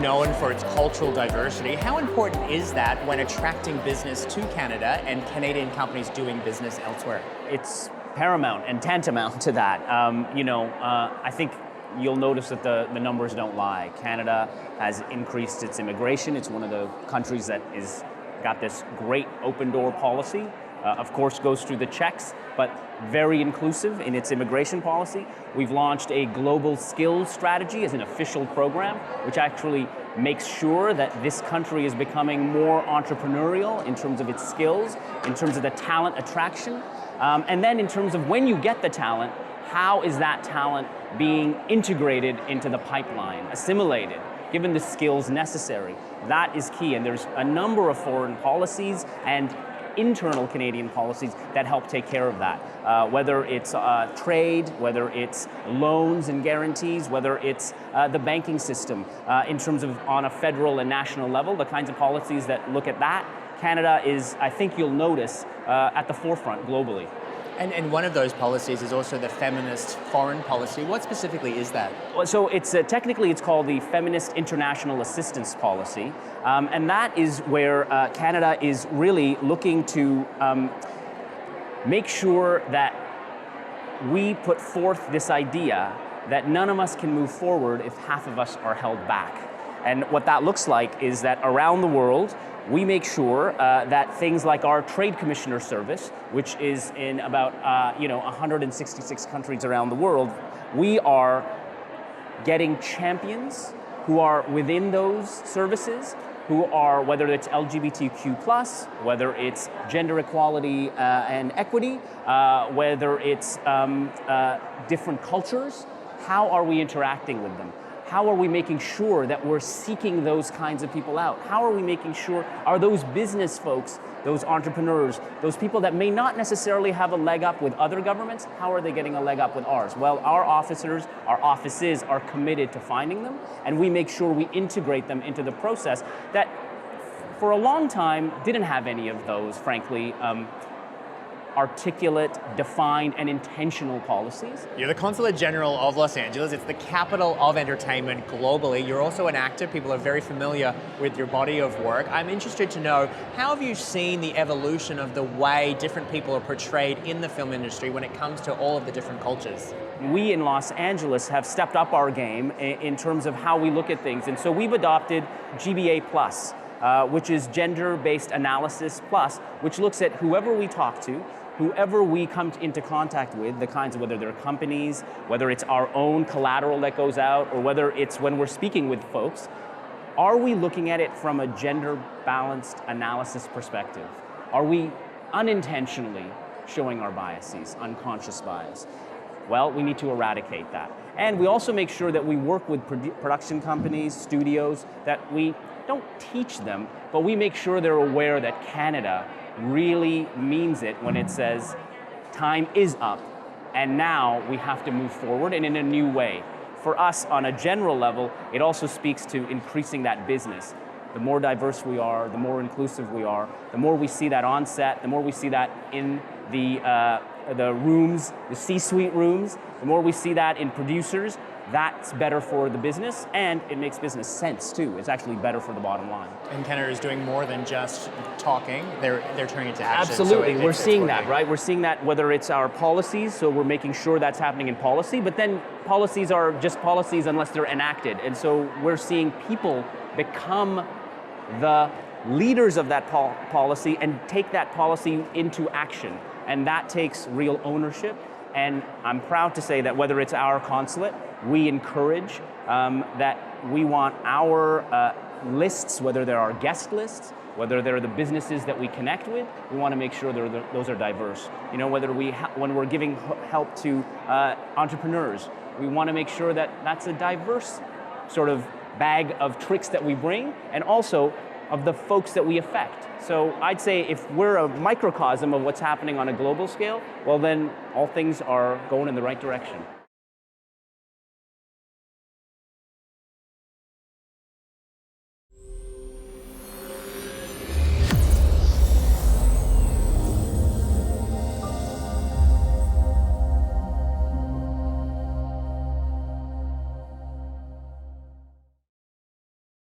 known for its cultural diversity. How important is that when attracting business to Canada and Canadian companies doing business elsewhere? It's paramount and tantamount to that. I think you'll notice that the numbers don't lie. Canada has increased its immigration. It's one of the countries that is got this great open door policy. Of course, goes through the checks, but very inclusive in its immigration policy. We've launched a global skills strategy as an official program, which actually makes sure that this country is becoming more entrepreneurial in terms of its skills, in terms of the talent attraction, and then in terms of when you get the talent, how is that talent being integrated into the pipeline, assimilated, given the skills necessary. That is key, and there's a number of foreign policies and internal Canadian policies that help take care of that. Whether it's trade, whether it's loans and guarantees, whether it's the banking system, in terms of on a federal and national level, the kinds of policies that look at that, Canada is, I think you'll notice, at the forefront globally. And one of those policies is also the feminist foreign policy. What specifically is that? So it's technically it's called the Feminist International Assistance Policy, and that is where Canada is really looking to make sure that we put forth this idea that none of us can move forward if half of us are held back. And what that looks like is that around the world, we make sure that things like our Trade Commissioner service, which is in about 166 countries around the world, we are getting champions who are within those services, who are, whether it's LGBTQ+, whether it's gender equality and equity, whether it's different cultures, how are we interacting with them? How are we making sure that we're seeking those kinds of people out? How are we making sure, are those business folks, those entrepreneurs, those people that may not necessarily have a leg up with other governments, how are they getting a leg up with ours? Well, our officers, our offices are committed to finding them, and we make sure we integrate them into the process that for a long time didn't have any of those, frankly, articulate, defined, and intentional policies. You're the Consul General of Los Angeles. It's the capital of entertainment globally. You're also an actor. People are very familiar with your body of work. I'm interested to know, how have you seen the evolution of the way different people are portrayed in the film industry when it comes to all of the different cultures? We in Los Angeles have stepped up our game in terms of how we look at things. And so we've adopted GBA+, which is Gender-Based Analysis Plus, which looks at whoever we talk to, whoever we come into contact with, the kinds of, whether they're companies, whether it's our own collateral that goes out, or whether it's when we're speaking with folks, are we looking at it from a gender-balanced analysis perspective? Are we unintentionally showing our biases, unconscious bias? Well, we need to eradicate that. And we also make sure that we work with production companies, studios, that we don't teach them, but we make sure they're aware that Canada really means it when it says time is up and now we have to move forward and in a new way. For us, on a general level, it also speaks to increasing that business. The more diverse we are, the more inclusive we are, the more we see that on set, the more we see that in the rooms, the C-suite rooms, the more we see that in producers, that's better for the business, and it makes business sense too. It's actually better for the bottom line. And Canada is doing more than just talking, they're turning it to action. Absolutely, we're seeing that, right? We're seeing that whether it's our policies, so we're making sure that's happening in policy, but then policies are just policies unless they're enacted. And so we're seeing people become the leaders of that policy and take that policy into action. And that takes real ownership. And I'm proud to say that whether it's our consulate, we encourage that we want our lists, whether they're our guest lists, whether they're the businesses that we connect with, we want to make sure those are diverse. You know, whether when we're giving help to entrepreneurs, we want to make sure that that's a diverse sort of bag of tricks that we bring, and also of the folks that we affect. So I'd say if we're a microcosm of what's happening on a global scale, well then all things are going in the right direction.